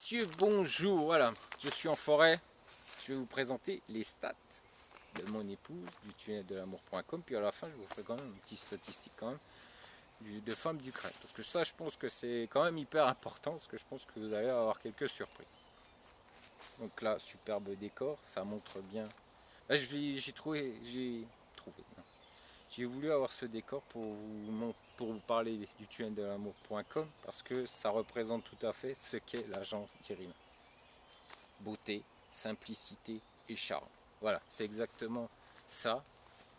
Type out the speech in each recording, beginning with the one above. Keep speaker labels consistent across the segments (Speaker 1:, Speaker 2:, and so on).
Speaker 1: Monsieur, bonjour, voilà, je suis en forêt, je vais vous présenter les stats de mon épouse, du tunnel de l'amour.com, puis à la fin je vous ferai quand même une petite statistique quand même de femmes d'Ukraine, parce que ça je pense que c'est quand même hyper important, parce que je pense que vous allez avoir quelques surprises. Donc là, superbe décor, ça montre bien, là non. J'ai voulu avoir ce décor pour vous parler du tunnel de l'amour.com, parce que ça représente tout à fait ce qu'est l'agence d'Irina. Beauté, simplicité et charme. Voilà, c'est exactement ça,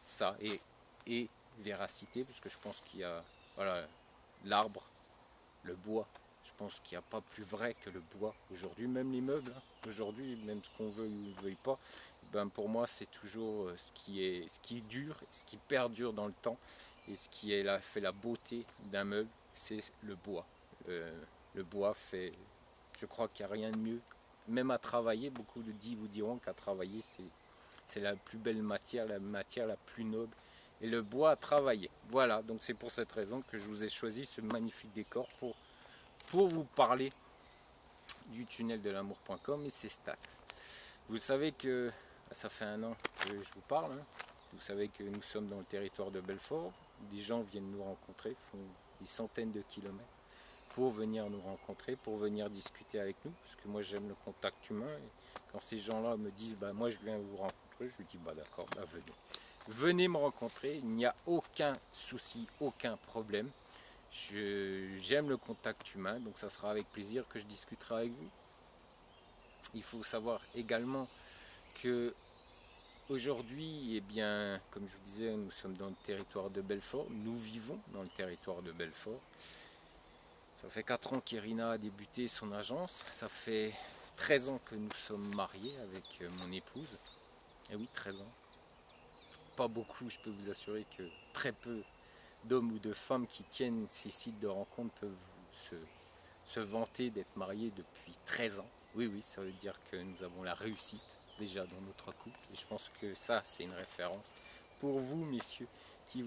Speaker 1: ça et véracité, parce que je pense qu'il y a, voilà, l'arbre, le bois. Je pense qu'il n'y a pas plus vrai que le bois aujourd'hui, même les meubles. Hein. Aujourd'hui, même ce qu'on veut ou ne veuille pas, ben pour moi c'est toujours ce qui dure, ce qui perdure dans le temps et ce qui fait la beauté d'un meuble, c'est le bois. Le bois fait, je crois qu'il n'y a rien de mieux. Même à travailler, beaucoup de vous diront qu'à travailler, c'est la plus belle matière, la matière la plus noble. Et le bois à travailler. Voilà, donc c'est pour cette raison que je vous ai choisi ce magnifique décor pour vous parler du tunnel de l'amour.com et ses stats. Vous savez que ça fait un an que je vous parle. Hein. Vous savez que nous sommes dans le territoire de Belfort. Des gens viennent nous rencontrer, font des centaines de kilomètres pour venir nous rencontrer, pour venir discuter avec nous, parce que moi j'aime le contact humain. Et quand ces gens-là me disent bah moi je viens vous rencontrer, je lui dis bah d'accord, bah venez. Venez me rencontrer, il n'y a aucun souci, aucun problème. J'aime le contact humain, donc ça sera avec plaisir que je discuterai avec vous. Il faut savoir également que aujourd'hui, eh bien, comme je vous disais, nous sommes dans le territoire de Belfort, nous vivons dans le territoire de Belfort. Ça fait 4 ans qu'Irina a débuté son agence. Ça fait 13 ans que nous sommes mariés avec mon épouse. Et oui, 13 ans. Pas beaucoup, je peux vous assurer que très peu d'hommes ou de femmes qui tiennent ces sites de rencontres peuvent se vanter d'être mariés depuis 13 ans. Oui, oui, ça veut dire que nous avons la réussite déjà dans notre couple. Et je pense que ça, c'est une référence pour vous, messieurs, qui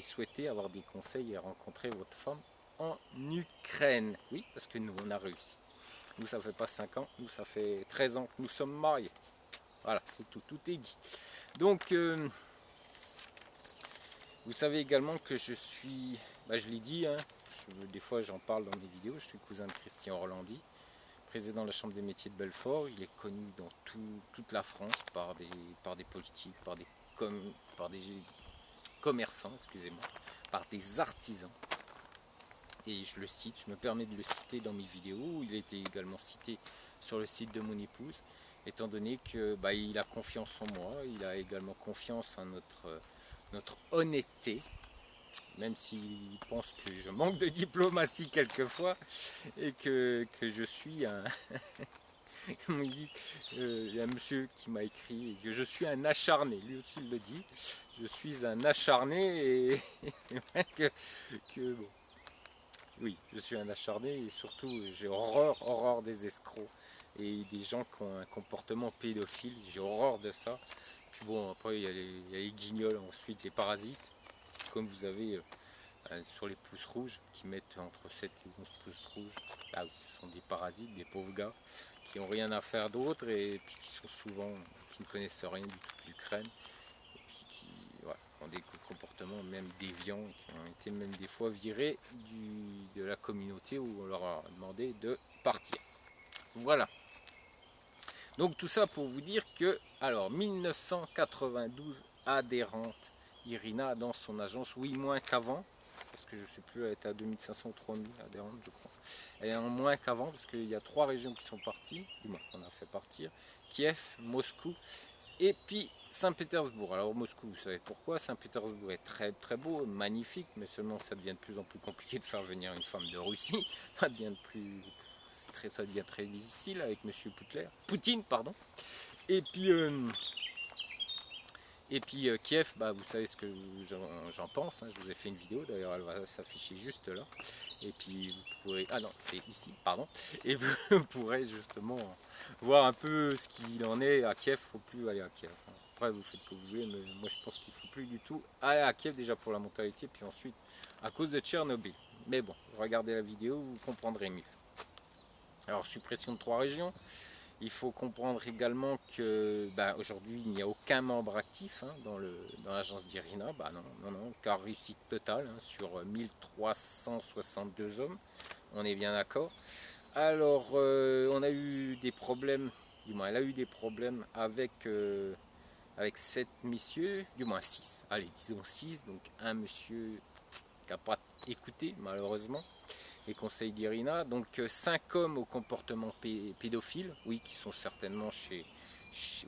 Speaker 1: souhaitez avoir des conseils et rencontrer votre femme en Ukraine. Oui, parce que nous, on a réussi. Nous, ça fait pas 5 ans, nous, ça fait 13 ans que nous sommes mariés. Voilà, c'est tout, tout est dit. Donc, vous savez également que je suis, bah, je l'ai dit, hein, des fois j'en parle dans mes vidéos, je suis cousin de Christian Orlandi, président de la Chambre des métiers de Belfort. Il est connu dans toute la France par des politiques, par des commerçants, excusez-moi, par des artisans. Et je le cite, je me permets de le citer dans mes vidéos. Il a été également cité sur le site de mon épouse, étant donné que bah, il a confiance en moi, il a également confiance en notre honnêteté, même s'il pense que je manque de diplomatie quelquefois et que je suis un, comme il dit, il y a un monsieur qui m'a écrit que je suis un acharné, lui aussi il le dit, je suis un acharné et bon, oui, je suis un acharné et surtout j'ai horreur des escrocs et des gens qui ont un comportement pédophile, j'ai horreur de ça. Puis bon, après il y a les guignols, ensuite les parasites, comme vous avez sur les pouces rouges qui mettent entre 7 et 11 pouces rouges. Ah oui, ce sont des parasites, des pauvres gars qui n'ont rien à faire d'autre et puis qui sont souvent, qui ne connaissent rien du tout de l'Ukraine et puis qui voilà, ont des comportements même déviants, qui ont été même des fois virés de la communauté où on leur a demandé de partir. Voilà. Donc tout ça pour vous dire que, alors 1992 adhérentes, Irina dans son agence, oui moins qu'avant, parce que je ne sais plus, elle était à 2500 ou 3000 adhérentes je crois. Elle est en moins qu'avant parce qu'il y a 3 régions qui sont parties, du moins on a fait partir, Kiev, Moscou et puis Saint-Pétersbourg. Alors Moscou, vous savez pourquoi, Saint-Pétersbourg est très très beau, magnifique, mais seulement ça devient de plus en plus compliqué de faire venir une femme de Russie, ça devient très difficile avec Monsieur Poutine, pardon. Et puis Kiev, bah, vous savez ce que j'en pense, hein. Je vous ai fait une vidéo, d'ailleurs elle va s'afficher juste là. Et puis vous pourrez, ah non c'est ici, pardon. Et vous pourrez justement voir un peu ce qu'il en est à Kiev, il ne faut plus aller à Kiev. Après vous faites ce que vous voulez, mais moi je pense qu'il ne faut plus du tout aller à Kiev déjà pour la mentalité, puis ensuite à cause de Tchernobyl. Mais bon, regardez la vidéo, vous comprendrez mieux. Alors suppression de 3 régions. Il faut comprendre également que aujourd'hui il n'y a aucun membre actif dans l'agence d'Irina. Non, non, non, car réussite totale sur 1362 hommes, on est bien d'accord. Alors on a eu des problèmes, du moins elle a eu des problèmes avec 7 messieurs, du moins 6. Allez, disons 6, donc un monsieur qui n'a pas écouté malheureusement les conseils d'Irina. Donc 5 hommes au comportement pédophile, oui, qui sont certainement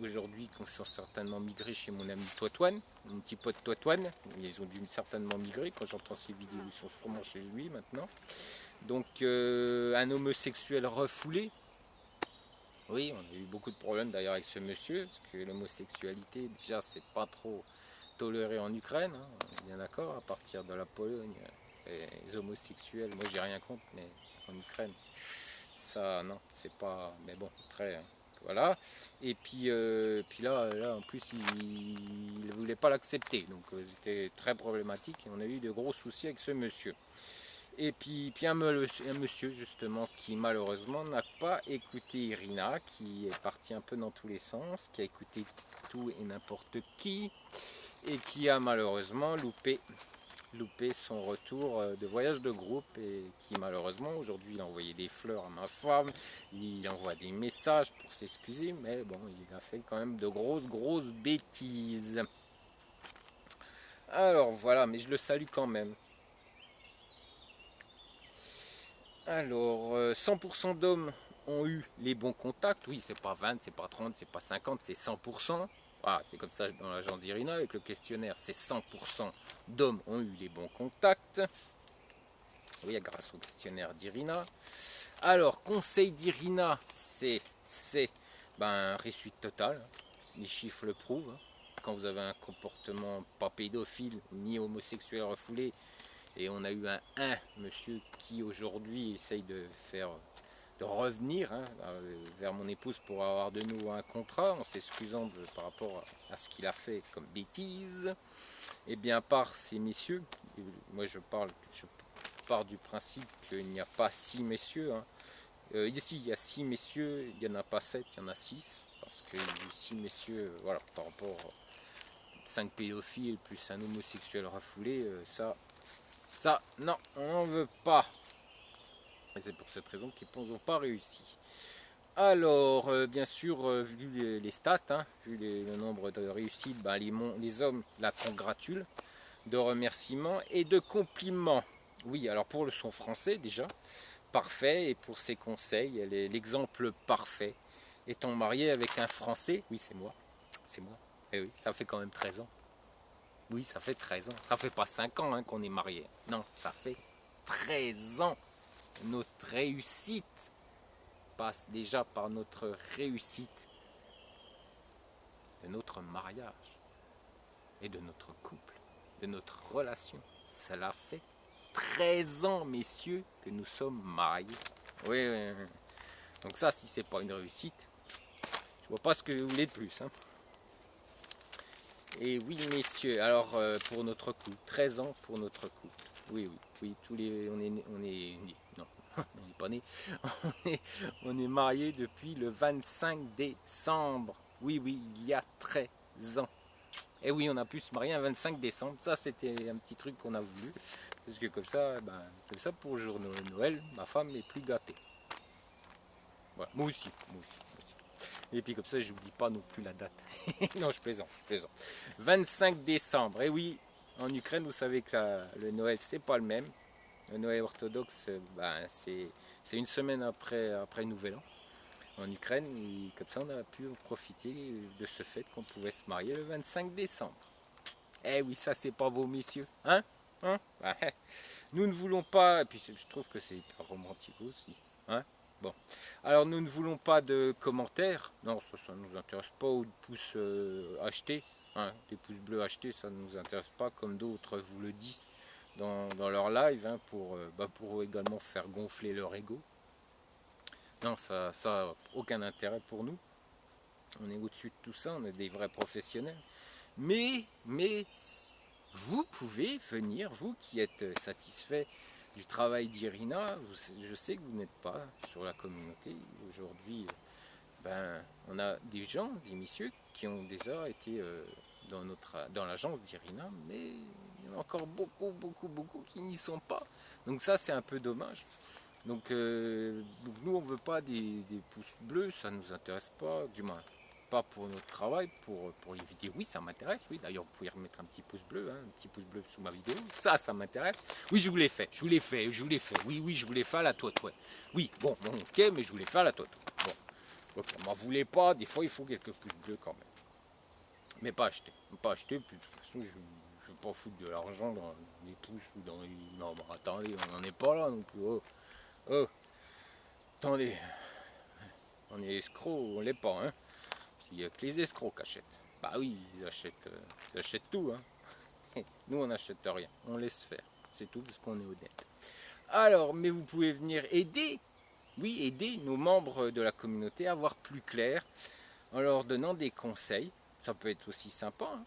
Speaker 1: aujourd'hui, qui sont certainement migrés chez mon ami Toitoine, mon petit pote Toitoine. Ils ont dû certainement migrer. Quand j'entends ces vidéos, ils sont sûrement chez lui maintenant. Donc un homosexuel refoulé. Oui, on a eu beaucoup de problèmes d'ailleurs avec ce monsieur, parce que l'homosexualité, déjà, c'est pas trop toléré en Ukraine, on est bien d'accord, à partir de la Pologne, les homosexuels, moi j'ai rien contre, mais en Ukraine, ça, non, c'est pas, mais bon, très, voilà. Et puis là, en plus, il ne voulait pas l'accepter, donc c'était très problématique, et on a eu de gros soucis avec ce monsieur. Et puis un monsieur justement qui malheureusement n'a pas écouté Irina, qui est parti un peu dans tous les sens, qui a écouté tout et n'importe qui, et qui a malheureusement loupé son retour de voyage de groupe, et qui malheureusement aujourd'hui il a envoyé des fleurs à ma femme, il envoie des messages pour s'excuser, mais bon, il a fait quand même de grosses bêtises. Alors voilà, mais je le salue quand même. Alors, 100% d'hommes ont eu les bons contacts. Oui, c'est pas 20, c'est pas 30, c'est pas 50, c'est 100%. Voilà, c'est comme ça dans l'agence d'Irina avec le questionnaire. C'est 100% d'hommes ont eu les bons contacts. Oui, grâce au questionnaire d'Irina. Alors, conseil d'Irina, c'est réussite totale. Les chiffres le prouvent. Quand vous avez un comportement pas pédophile ni homosexuel refoulé, et on a eu un monsieur qui aujourd'hui essaye de revenir vers mon épouse pour avoir de nouveau un contrat en s'excusant par rapport à ce qu'il a fait comme bêtise. Et bien par ces messieurs, moi je pars du principe qu'il n'y a pas 6 messieurs. Ici il y a 6 messieurs, il n'y en a pas 7, il y en a 6. Parce que 6 messieurs, voilà, par rapport à 5 pédophiles plus un homosexuel refoulé, ça, non, on n'en veut pas. Et c'est pour cette raison qu'ils n'ont pas réussi. Alors, bien sûr, vu les stats, vu le nombre de réussites, les hommes la congratulent, de remerciements et de compliments. Oui, alors pour le son français déjà, parfait, et pour ses conseils, elle est l'exemple parfait. Étant marié avec un Français, oui c'est moi, et oui, ça fait quand même 13 ans. Oui, ça fait 13 ans. Ça fait pas 5 ans qu'on est mariés. Non, ça fait 13 ans. Notre réussite passe déjà par notre réussite de notre mariage et de notre couple, de notre relation. Cela fait 13 ans, messieurs, que nous sommes mariés. Oui, oui, oui. Donc ça, si c'est pas une réussite, je vois pas ce que vous voulez de plus. Et oui, messieurs, alors pour notre couple, 13 ans pour notre couple. Oui, tous les, non, on n'est pas né, on est mariés depuis le 25 décembre. Oui, il y a 13 ans. Et oui, on a pu se marier un 25 décembre. Ça, c'était un petit truc qu'on a voulu. Parce que comme ça, pour le jour de Noël, ma femme est plus gâtée. Voilà, moi aussi. Et puis comme ça, j'oublie pas non plus la date. Non, je plaisante. 25 décembre. Et oui, en Ukraine, vous savez que le Noël, c'est pas le même. Le Noël orthodoxe, c'est une semaine après Nouvel An en Ukraine. Et comme ça, on a pu profiter de ce fait qu'on pouvait se marier le 25 décembre. Eh oui, ça, c'est pas beau, messieurs. Nous ne voulons pas, et puis je trouve que c'est hyper romantique aussi. Bon, alors nous ne voulons pas de commentaires. Non, ça ne nous intéresse pas, ou de pouces achetés. Des pouces bleus achetés, ça ne nous intéresse pas, comme d'autres vous le disent dans leur live, pour également faire gonfler leur ego. Non, ça n'a aucun intérêt pour nous. On est au-dessus de tout ça, on est des vrais professionnels. Mais vous pouvez venir, vous qui êtes satisfait du travail d'Irina. Je sais que vous n'êtes pas sur la communauté. Aujourd'hui, ben, on a des gens, des messieurs qui ont déjà été dans l'agence d'Irina, mais il y en a encore beaucoup qui n'y sont pas. Donc ça, c'est un peu dommage. Donc nous, on veut pas des pouces bleus, ça nous intéresse pas, du moins pas pour notre travail, pour les vidéos. Oui, ça m'intéresse, oui. D'ailleurs, vous pouvez remettre un petit pouce bleu, hein, un petit pouce bleu sous ma vidéo. Ça m'intéresse. Oui, je vous l'ai fait, Oui, je vous l'ai fait à la toite, ouais. Oui, bon, ok, mais je vous l'ai fait à la toite. Bon, ok, m'en voulez pas, des fois, il faut quelques pouces bleus quand même. Mais pas acheter. Pas acheter, puis de toute façon, je ne vais pas foutre de l'argent dans les pouces ou dans les... Non, bah attendez, on n'en est pas là non plus. Oh, oh, attendez. On est escrocs, on l'est pas, hein. Il n'y a que les escrocs qui achètent. Bah oui, ils achètent tout, hein. Nous, on n'achète rien, on laisse faire. C'est tout parce qu'on est honnête. Alors, mais vous pouvez venir aider, oui, aider nos membres de la communauté à voir plus clair en leur donnant des conseils. Ça peut être aussi sympa, hein.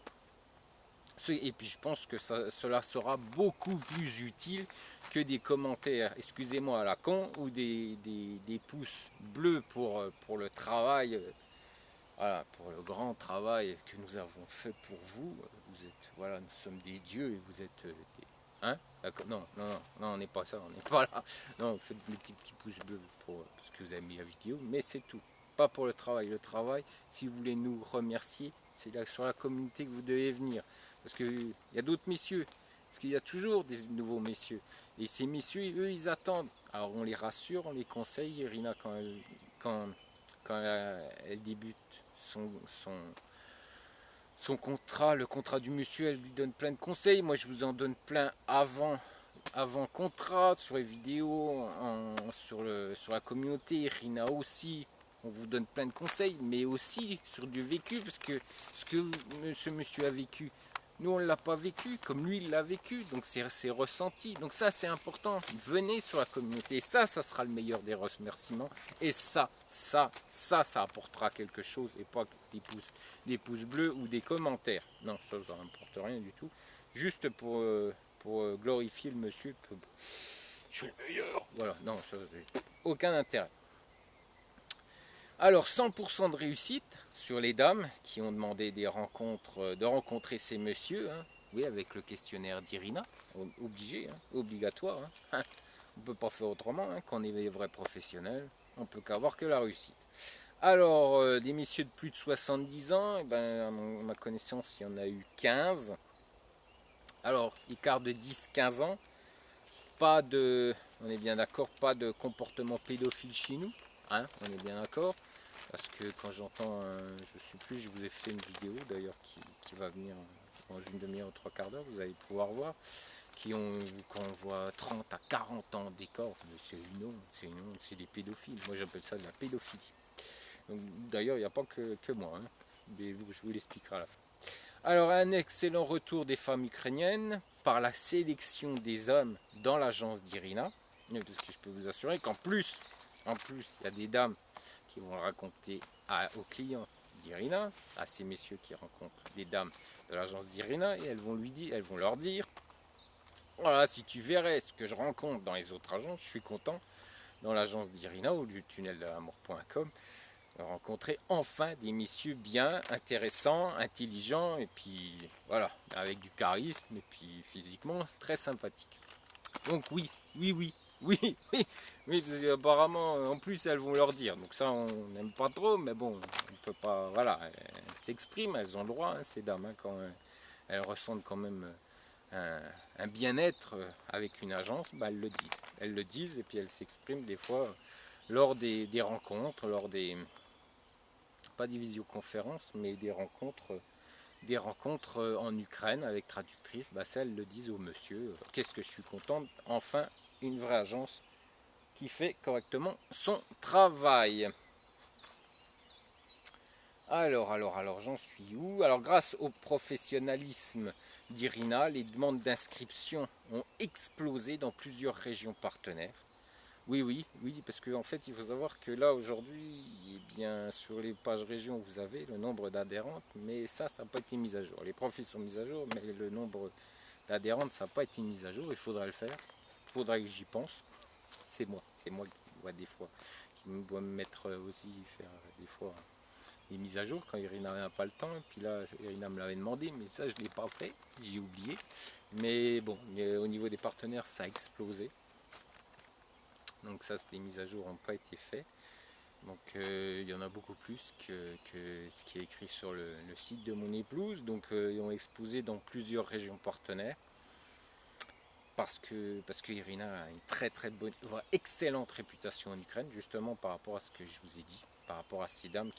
Speaker 1: Et puis je pense que cela sera beaucoup plus utile que des commentaires, excusez-moi à la con, ou des pouces bleus pour le travail. Voilà, pour le grand travail que nous avons fait pour vous. Vous êtes, voilà, nous sommes des dieux et vous êtes hein? D'accord. Non, on n'est pas ça, on n'est pas là. Non, faites des petits pouces bleus parce que vous avez mis la vidéo, mais c'est tout. Pas pour le travail. Le travail, si vous voulez nous remercier, c'est là sur la communauté que vous devez venir. Parce qu'il y a d'autres messieurs. Parce qu'il y a toujours des nouveaux messieurs. Et ces messieurs, eux, ils attendent. Alors on les rassure, on les conseille. Irina, quand elle débute son contrat, le contrat du monsieur, elle lui donne plein de conseils. Moi, je vous en donne plein avant contrat, sur les vidéos, sur la communauté. Rina aussi, on vous donne plein de conseils, mais aussi sur du vécu, parce que ce que ce monsieur a vécu, nous on ne l'a pas vécu, comme lui il l'a vécu, donc c'est ressenti. Donc ça c'est important, venez sur la communauté, et ça sera le meilleur des remerciements, et ça apportera quelque chose, et pas des pouces bleus ou des commentaires. Non, ça n'importe rien du tout, juste pour glorifier le monsieur, que je suis le meilleur. Voilà, non, ça n'a aucun intérêt. Alors 100% de réussite sur les dames qui ont demandé de rencontrer ces messieurs, hein. Oui, avec le questionnaire d'Irina, obligé, hein, obligatoire, hein. On ne peut pas faire autrement, hein, quand on est des vrais professionnels, on ne peut qu'avoir que la réussite. Alors, des messieurs de plus de 70 ans, eh ben, à ma connaissance, il y en a eu 15. Alors, écart de 10-15 ans, on est bien d'accord, pas de comportement pédophile chez nous, hein, on est bien d'accord. Parce que quand j'entends, je vous ai fait une vidéo d'ailleurs qui va venir dans une demi-heure ou trois quarts d'heure, vous allez pouvoir voir, quand on voit 30 à 40 ans d'écart, c'est des pédophiles. Moi j'appelle ça de la pédophilie. D'ailleurs, il n'y a pas que moi, hein, mais je vous l'expliquerai à la fin. Alors, un excellent retour des femmes ukrainiennes par la sélection des hommes dans l'agence d'Irina. Parce que je peux vous assurer qu'en plus, il y a des dames qui vont raconter aux clients d'Irina, à ces messieurs qui rencontrent des dames de l'agence d'Irina, et elles vont leur dire, voilà, si tu verrais ce que je rencontre dans les autres agences, je suis content dans l'agence d'Irina ou du tunnel de l'amour.com rencontrer enfin des messieurs bien intéressants, intelligents, et puis voilà, avec du charisme, et puis physiquement très sympathique. Donc oui, parce qu'apparemment, en plus elles vont leur dire, donc ça on n'aime pas trop, mais bon, on peut pas, voilà, elles s'expriment, elles ont le droit, hein, ces dames, hein, quand elles ressentent quand même un bien-être avec une agence, bah, elles le disent, et puis elles s'expriment des fois lors des rencontres, pas des visioconférences, mais des rencontres en Ukraine avec traductrice, bah ça elles le disent au monsieur, qu'est-ce que je suis contente, enfin une vraie agence qui fait correctement son travail. Alors, j'en suis où? Alors, grâce au professionnalisme d'Irina, les demandes d'inscription ont explosé dans plusieurs régions partenaires. Oui, parce qu'en fait, il faut savoir que là, aujourd'hui, eh bien, sur les pages régions, vous avez le nombre d'adhérentes, mais ça n'a pas été mis à jour. Les profils sont mis à jour, mais le nombre d'adhérentes, ça n'a pas été mis à jour, il faudrait le faire. faudrait que j'y pense. C'est moi qui vois des fois, qui doit me mettre aussi, faire des fois des mises à jour quand Irina n'a pas le temps. Et puis là, Irina me l'avait demandé, mais ça, je ne l'ai pas fait, j'ai oublié. Mais bon, au niveau des partenaires, ça a explosé. Donc ça, les mises à jour n'ont pas été faites. Donc il y en a beaucoup plus que ce qui est écrit sur le site de mon épouse. Donc ils ont explosé dans plusieurs régions partenaires. Parce que Irina a une très bonne, voire excellente réputation en Ukraine, justement par rapport à ce que je vous ai dit, par rapport à ces dames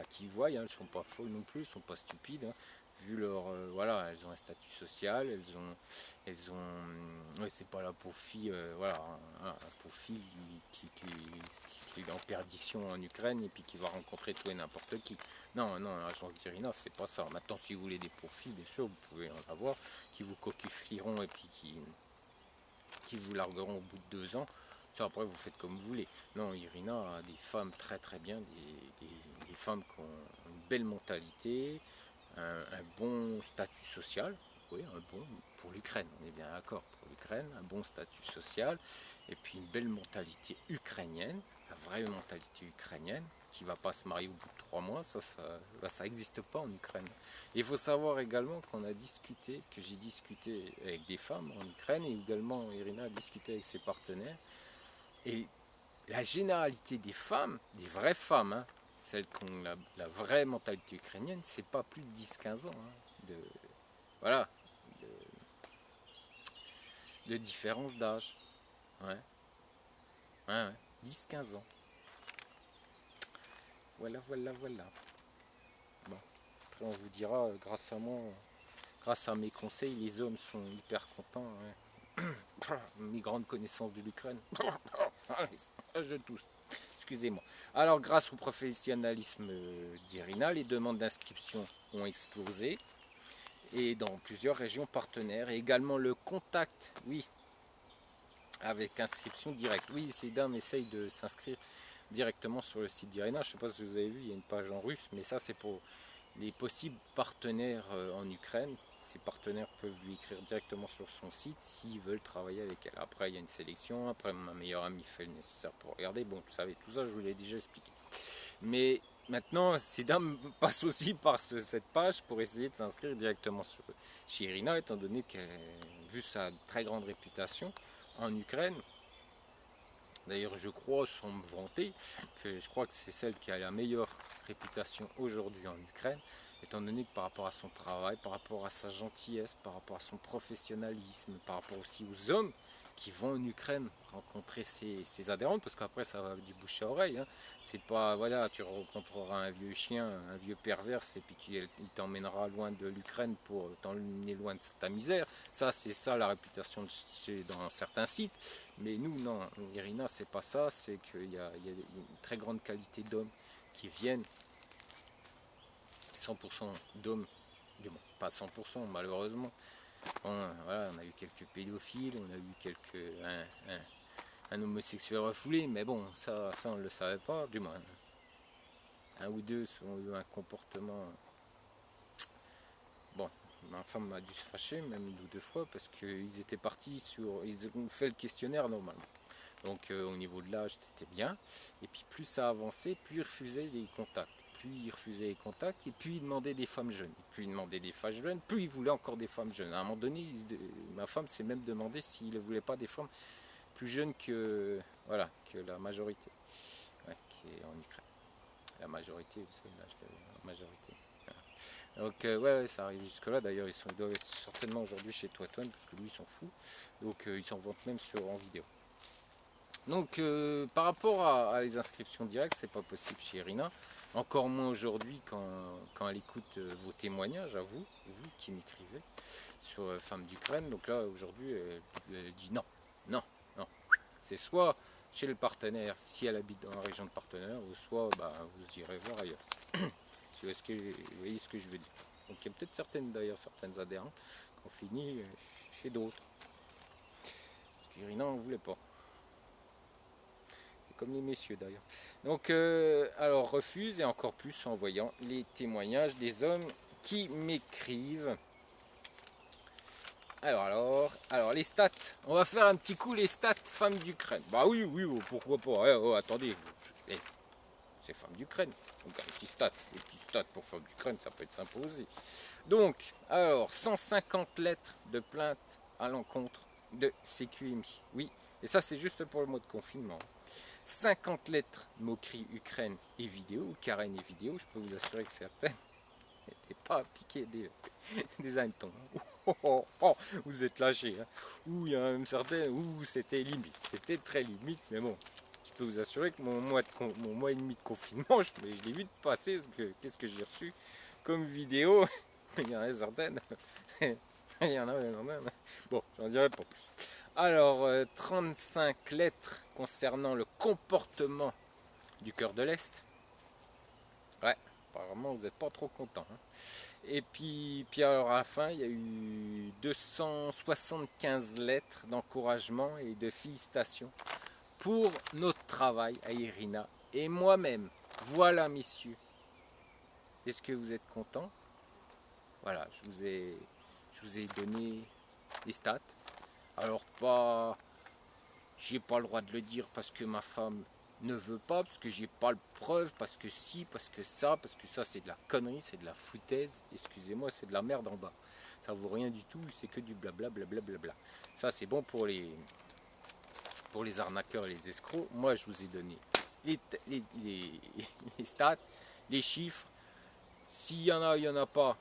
Speaker 1: qui voient, hein, elles ne sont pas folles non plus, elles ne sont pas stupides, hein, vu leur, voilà, elles ont un statut social, elles ont, ouais, c'est pas la pauvre fille, voilà, hein, la pauvre fille qui est en perdition en Ukraine et puis qui va rencontrer tout et n'importe qui. Non, l'agence d'Irina, c'est pas ça. Maintenant, si vous voulez des pauvres filles, bien sûr, vous pouvez en avoir, qui vous coquillieront et puis qui vous largueront au bout de 2 ans. Ça, après, vous faites comme vous voulez. Non, Irina a des femmes très bien, des femmes qui ont une belle mentalité, un bon statut social. Oui, un bon pour l'Ukraine, on est bien d'accord, pour l'Ukraine, un bon statut social, et puis une belle mentalité ukrainienne, la vraie mentalité ukrainienne, qui ne va pas se marier au bout de 3 mois, ça n'existe pas en Ukraine. Et il faut savoir également qu'on a discuté, que j'ai discuté avec des femmes en Ukraine, et également Irina a discuté avec ses partenaires, et la généralité des femmes, des vraies femmes, hein, celles qui ont la vraie mentalité ukrainienne, c'est pas plus de 10-15 ans. Hein, voilà, de différence d'âge. Ouais. 10-15 ans. Voilà. Bon. Après on vous dira, grâce à moi, grâce à mes conseils, les hommes sont hyper contents. Ouais. Mes grandes connaissances de l'Ukraine. Je tousse. Excusez-moi. Alors grâce au professionnalisme d'Irina, les demandes d'inscription ont explosé. Et dans plusieurs régions partenaires. Et également le contact, oui, avec inscription directe. Oui, ces dames essayent de s'inscrire directement sur le site d'Irina. Je ne sais pas si vous avez vu, il y a une page en russe, mais ça c'est pour les possibles partenaires en Ukraine. Ces partenaires peuvent lui écrire directement sur son site s'ils veulent travailler avec elle. Après, il y a une sélection. Après, ma meilleure amie fait le nécessaire pour regarder. Bon, vous savez, tout ça, je vous l'ai déjà expliqué. Mais maintenant, ces dames passent aussi par cette page pour essayer de s'inscrire directement chez Irina, étant donné qu'elle, vu sa très grande réputation en Ukraine, d'ailleurs je crois, sans me vanter, que je crois que c'est celle qui a la meilleure réputation aujourd'hui en Ukraine, étant donné que par rapport à son travail, par rapport à sa gentillesse, par rapport à son professionnalisme, par rapport aussi aux hommes qui vont en Ukraine rencontrer ses adhérentes, parce qu'après ça va du bouche à oreille, hein. C'est pas, voilà, tu rencontreras un vieux chien, un vieux perverse, et puis il t'emmènera loin de l'Ukraine pour t'emmener loin de ta misère. Ça, c'est ça la réputation dans certains sites. Mais nous, non, Irina, c'est pas ça, c'est qu'il y a une très grande qualité d'hommes qui viennent, 100% d'hommes, du moins, pas 100% malheureusement. Bon, voilà, on a eu quelques pédophiles, on a eu un homosexuel refoulé, mais bon, ça on ne le savait pas, du moins. Un ou deux ont eu un comportement. Bon, ma femme a dû se fâcher, même 1 ou 2 fois, parce qu'ils étaient partis ils ont fait le questionnaire normalement. Donc au niveau de l'âge, c'était bien. Et puis plus ça avançait, plus ils refusaient les contacts. Plus ils refusaient les contacts, et puis ils demandaient des femmes jeunes. Et plus ils demandaient des femmes jeunes, plus ils voulaient encore des femmes jeunes. À un moment donné, ma femme s'est même demandé s'il ne voulait pas des femmes plus jeunes que, voilà, que la majorité, ouais, qui est en Ukraine. La majorité, vous savez, l'âge de la majorité. Voilà. Donc ouais, ça arrive jusque là. D'ailleurs, ils doivent être certainement aujourd'hui chez Toitoine, parce que lui, il s'en fout. Donc ils s'en vantent même en vidéo. Donc par rapport à les inscriptions directes, c'est pas possible chez Irina. Encore moins aujourd'hui quand elle écoute vos témoignages à vous qui m'écrivez sur Femmes d'Ukraine. Donc là aujourd'hui elle dit non. C'est soit chez le partenaire si elle habite dans la région de partenaire, ou soit bah, vous irez voir ailleurs. Vous voyez ce que je veux dire. Donc il y a peut-être certaines adhérentes qui ont fini chez d'autres. Parce qu'Irina n'en voulait pas. Comme les messieurs d'ailleurs. Donc, alors refuse, et encore plus en voyant les témoignages des hommes qui m'écrivent Alors, les stats. On va faire un petit coup les stats femmes d'Ukraine. Bah oui, pourquoi pas. Attendez, c'est femmes d'Ukraine. Donc les petits stats pour femmes d'Ukraine, ça peut être sympa aussi. Donc, alors, 150 lettres de plainte à l'encontre de CQMI. Oui, et ça c'est juste pour le mois de confinement. 50 lettres, moqueries Ukraine et vidéo, ou Karen et vidéo, je peux vous assurer que certaines n'étaient pas piquées des hannetons. Vous êtes lâchés. Hein. Ou il y en a même certaines où c'était limite. C'était très limite, mais bon. Je peux vous assurer que mon mois et demi de confinement, je l'ai vu passer. Qu'est-ce que j'ai reçu comme vidéo. Il y en a certaines. Il y en a. Bon, j'en dirai pas plus. Alors, 35 lettres concernant le comportement du cœur de l'Est. Ouais, apparemment vous n'êtes pas trop content. Hein. Et puis alors à la fin, il y a eu 275 lettres d'encouragement et de félicitations pour notre travail à Irina et moi-même. Voilà, messieurs. Est-ce que vous êtes contents? Voilà, je vous ai donné les stats. Alors j'ai pas le droit de le dire parce que ma femme ne veut pas, parce que j'ai pas le preuve, parce que parce que ça c'est de la connerie, c'est de la foutaise, excusez-moi, c'est de la merde en bas. Ça vaut rien du tout, c'est que du blabla. Ça c'est bon pour les arnaqueurs et les escrocs. Moi je vous ai donné les stats, les chiffres. S'il y en a, il y en a pas.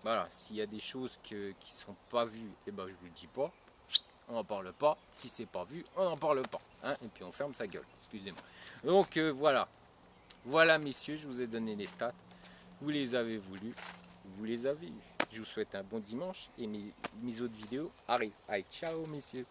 Speaker 1: Voilà, s'il y a des choses qui sont pas vues, et ben je vous le dis pas. On n'en parle pas. Si c'est pas vu, on n'en parle pas. Hein, et puis on ferme sa gueule. Excusez-moi. Donc voilà. Voilà, messieurs, je vous ai donné les stats. Vous les avez voulu. Vous les avez eus. Je vous souhaite un bon dimanche et mes autres vidéos arrivent. Allez, ciao, messieurs.